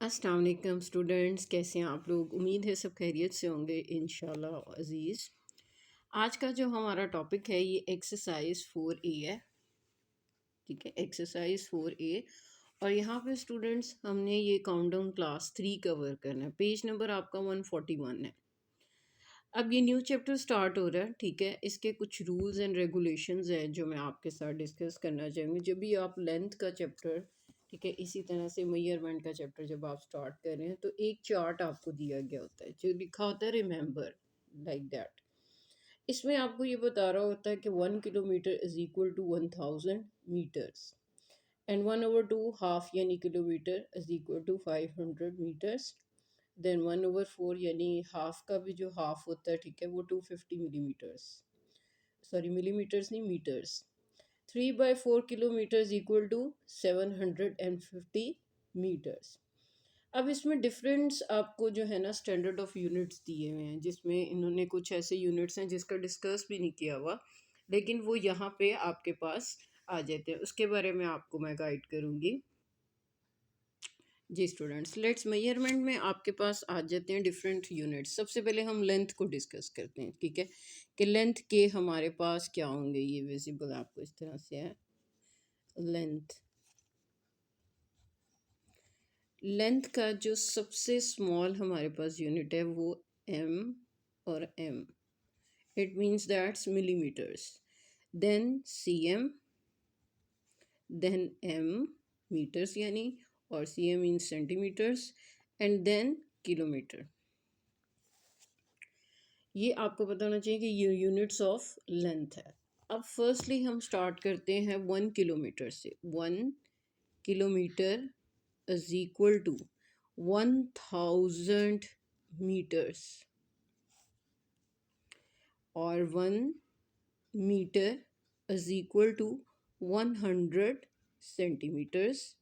अस्सलाम वालेकुम स्टूडेंट्स, कैसे हैं आप लोग। उम्मीद है सब खैरियत से होंगे इंशाल्लाह अज़ीज़। आज का जो हमारा टॉपिक है ये एक्सरसाइज 4A है। ठीक है, एक्सरसाइज 4A। और यहाँ पे स्टूडेंट्स हमने ये काउंटडाउन क्लास 3 कवर करना है। पेज नंबर आपका 141 है। अब ये न्यू चैप्टर स्टार्ट हो रहा है। ठीक है, इसके कुछ रूल्स एंड रेगुलेशंस हैं जो मैं आपके साथ डिस्कस करना चाहूँगी। जब भी आप लेंथ का चैप्टर, ठीक है, इसी तरह से मेजरमेंट का चैप्टर जब आप स्टार्ट कर रहे हैं तो एक चार्ट आपको दिया गया होता है जो लिखा होता है रिमेंबर, लाइक दैट। इसमें आपको ये बता रहा होता है कि 1 kilometre is equal to 1000 metres and 1/2 half यानी kilometre is equal to 500 metres. Then 1/4 यानी हाफ का भी जो हाफ होता है, ठीक है, वो 250 मिलीमीटर्स, सॉरी मिलीमीटर्स नहीं, metres. 3/4 kilometre equal to 750 metres. अब इसमें डिफरेंस आपको जो है ना स्टैंडर्ड ऑफ यूनिट्स दिए हुए हैं, जिसमें इन्होंने कुछ ऐसे यूनिट्स हैं जिसका डिस्कस भी नहीं किया हुआ, लेकिन वो यहाँ पे आपके पास आ जाते हैं। उसके बारे में आपको मैं गाइड करूँगी। जी स्टूडेंट्स, लेट्स मेजरमेंट में आपके पास आ जाते हैं डिफरेंट यूनिट्स। सबसे पहले हम लेंथ को डिस्कस करते हैं। ठीक है, कि लेंथ के हमारे पास क्या होंगे। ये विजिबल आपको इस तरह से है। लेंथ, लेंथ का जो सबसे स्मॉल हमारे पास यूनिट है वो एम और M, it means that's millimetres. Then C M, then M metres यानी, और C M means centimetres, and then kilometre. ये आपको पता होना चाहिए कि ये यूनिट्स ऑफ लेंथ है। अब फर्स्टली हम स्टार्ट करते हैं 1 किलोमीटर से। 1 kilometre is equal to 1000 metres, और 1 metre is equal to 100 centimetres,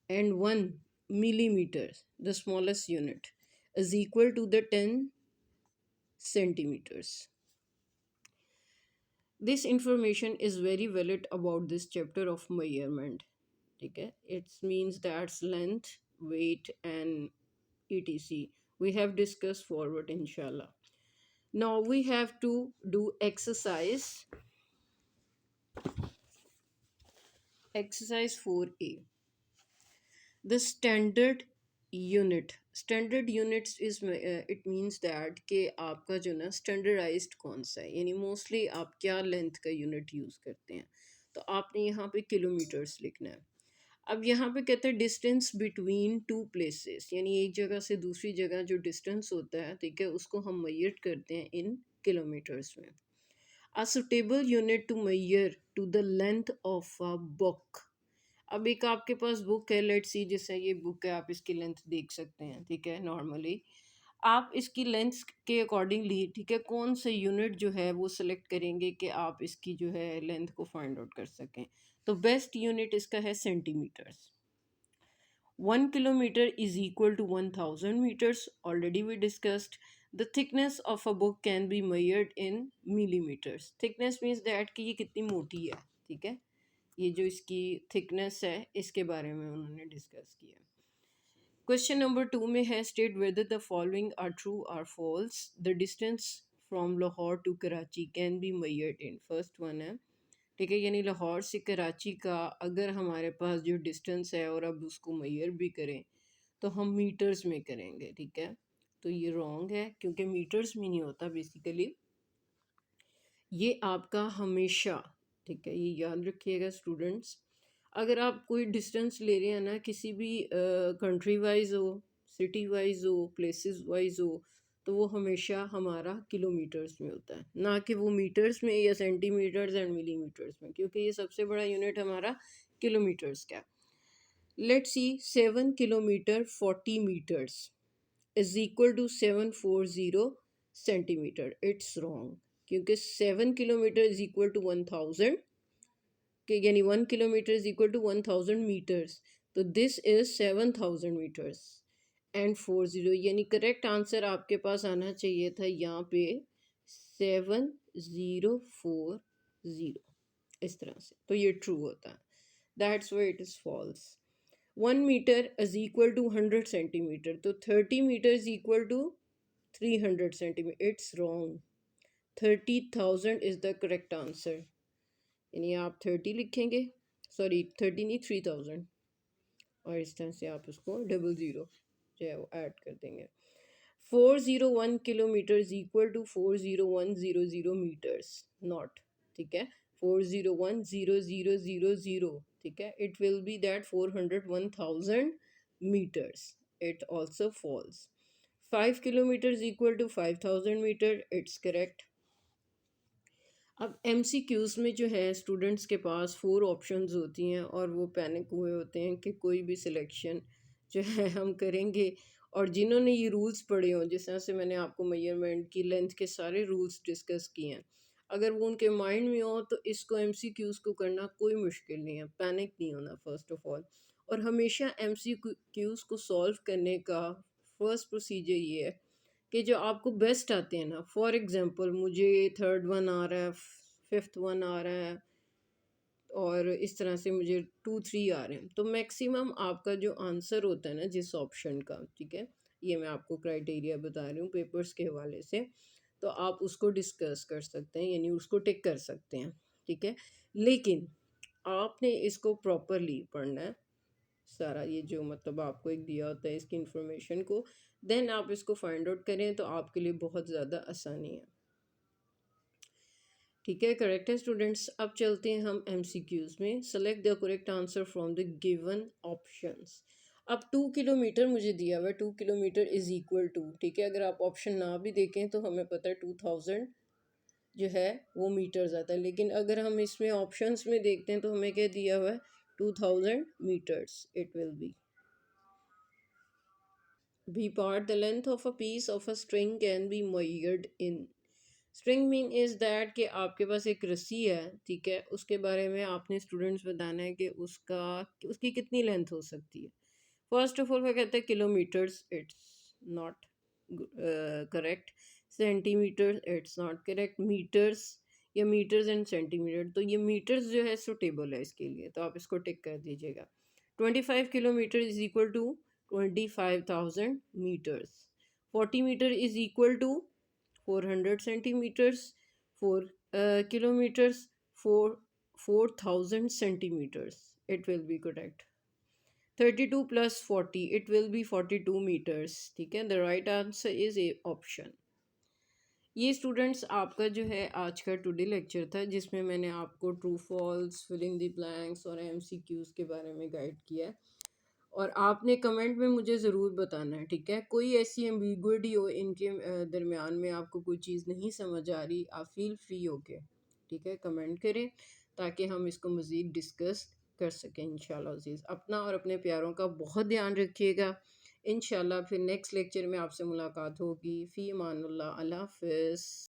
and 1 millimeter, the smallest unit, is equal to the 10 centimeters. This information is very valid about this chapter of measurement. Okay, it means that's length, weight, and etc. We have discussed forward, inshallah. Now we have to do exercise 4A. The standard units is it means that कि आपका जो ना standardised कौन सा है, यानी mostly आप क्या लेंथ का यूनिट यूज़ करते हैं। तो आपने यहाँ पे किलोमीटर्स लिखना है। अब यहाँ पे कहते हैं डिस्टेंस बिटवीन टू प्लेसेस, यानी एक जगह से दूसरी जगह जो डिस्टेंस होता है, ठीक है, उसको हम मेजर करते हैं इन किलोमीटर्स में। A suitable unit to measure to the length of a book। अब एक आपके पास बुक है, लेट्स सी, जैसे ये बुक है, आप इसकी लेंथ देख सकते हैं। ठीक है, नॉर्मली आप इसकी लेंथ के अकॉर्डिंगली, ठीक है, कौन सा यूनिट जो है वो सिलेक्ट करेंगे कि आप इसकी जो है लेंथ को फाइंड आउट कर सकें। तो बेस्ट यूनिट इसका है centimetres. 1 kilometer is equal to 1000 meters. Already we discussed. The thickness of a book can be measured in millimeters. Thickness means that कि ये कितनी मोटी है। ठीक है, ये जो इसकी थिकनेस है इसके बारे में उन्होंने डिस्कस किया। क्वेश्चन नंबर 2 में है, state whether the following are true or false. The distance from Lahore to Karachi can be measured in. First one है, ठीक है, यानी लाहौर से कराची का अगर हमारे पास जो डिस्टेंस है और अब उसको मेजर भी करें तो हम मीटर्स में करेंगे। ठीक है, तो ये रॉन्ग है क्योंकि मीटर्स में नहीं होता बेसिकली, ये आपका हमेशा, ठीक है, ये याद रखिएगा स्टूडेंट्स। अगर आप कोई डिस्टेंस ले रहे हैं ना, किसी भी कंट्री वाइज हो, सिटी वाइज हो, प्लेसेस वाइज हो, तो वो हमेशा हमारा किलोमीटर्स में होता है, ना कि वो मीटर्स में या सेंटीमीटर्स एंड मिलीमीटर्स में, क्योंकि ये सबसे बड़ा यूनिट हमारा किलोमीटर्स का। Let's see, 7 kilometre 40 metres is equal to 740 centimetre. It's wrong, क्योंकि 7 किलोमीटर इज इक्वल टू 1000, के यानी 1 kilometre is equal to 1000 metres. तो दिस इज 7000 मीटर्स एंड 40, यानी करेक्ट आंसर आपके पास आना चाहिए था यहाँ पे 7040, इस तरह से। तो ये ट्रू होता है, that's why it is false. 1 metre is equal to 100 centimetre, तो 30 metre is equal to 300 centimetre. It's wrong. 30,000 is the correct answer. यानी आप 30 लिखेंगे, सॉरी 30 नहीं 3000, और इस तरह से आप उसको डबल ज़ीरो जो है वो ऐड कर देंगे। 401 kilometre is equal to 40100 metres, not, ठीक है, 4010000, ठीक है, it will be that 401,000 metres, it also false. 5 kilometre is equal to 5,000 metre, it's correct. अब एमसीक्यूज़ में जो है स्टूडेंट्स के पास 4 ऑप्शंस होती हैं और वो पैनिक हुए होते हैं कि कोई भी सिलेक्शन जो है हम करेंगे। और जिन्होंने ये रूल्स पढ़े हों, जिस तरह से मैंने आपको मेजरमेंट की लेंथ के सारे रूल्स डिस्कस किए हैं, अगर वो उनके माइंड में हो तो इसको एमसीक्यूज़ को करना कोई मुश्किल नहीं है, पैनिक नहीं होना फर्स्ट ऑफ ऑल। और हमेशा एमसीक्यूज़ को सॉल्व करने का फर्स्ट प्रोसीजर ये है कि जो आपको बेस्ट आते हैं ना, फॉर एग्ज़ाम्पल मुझे थर्ड वन आ रहा है, फिफ्थ वन आ रहा है, और इस तरह से मुझे 2 3 आ रहे हैं, तो मैक्सिमम आपका जो आंसर होता है ना जिस ऑप्शन का, ठीक है, ये मैं आपको क्राइटेरिया बता रही हूँ पेपर्स के हवाले से, तो आप उसको डिस्कस कर सकते हैं, यानी उसको टिक कर सकते हैं, ठीक है। लेकिन आपने इसको प्रॉपरली पढ़ना है, सारा ये जो मतलब आपको एक दिया होता है इसकी इंफॉर्मेशन को, देन आप इसको फाइंड आउट करें तो आपके लिए बहुत ज़्यादा आसानी है, ठीक है। करेक्ट है स्टूडेंट्स। अब चलते हैं हम एमसीक्यूज़ में। Select the correct answer from the given options. अब 2 किलोमीटर मुझे दिया हुआ है, 2 किलोमीटर इज इक्वल टू, ठीक है, अगर आप ऑप्शन ना भी देखें तो हमें पता है 2000 जो है वो मीटर्स आता है, लेकिन अगर हम इसमें ऑप्शंस में देखते हैं तो हमें क्या दिया हुआ है, 2000 metres, it will be part the length of a piece of a string can be measured in. String mean is that कि आपके पास एक रस्सी है, ठीक है, उसके बारे में आपने स्टूडेंट्स बताना है कि उसकी कितनी लेंथ हो सकती है। फर्स्ट ऑफ ऑल वो कहते हैं kilometres, it's not correct. Centimetres, it's not correct. Metres या मीटर्स एंड सेंटीमीटर, तो ये मीटर्स जो है सुटेबल है इसके लिए, तो आप इसको टिक कर दीजिएगा। 25 kilometre is equal to 25,000 metres. 40 metre is equal to 400 centimetres. 4 kilometres, 4,000 centimetres, it will be correct. 32 plus 40, it will be 42 metres, ठीक है, the right answer is A option. ये स्टूडेंट्स आपका जो है आज का टुडे लेक्चर था, जिसमें मैंने आपको true false, filling the blanks और एमसीक्यूज़ के बारे में गाइड किया है। और आपने कमेंट में मुझे ज़रूर बताना है, ठीक है, कोई ऐसी एम्बिगुइटी हो इनके दरमियान में, आपको कोई चीज़ नहीं समझ आ रही, आप फील फ्री होके, ठीक है, कमेंट करें ताकि हम इसको मज़ीद डिस्कस कर सकें इंशाल्लाह अज़ीज़। अपना और अपने प्यारों का बहुत ध्यान रखिएगा। इंशाल्लाह फिर नेक्स्ट लेक्चर में आपसे मुलाकात होगी। फ़ी अमानुल्लाह, अल्लाह हाफ़िज़।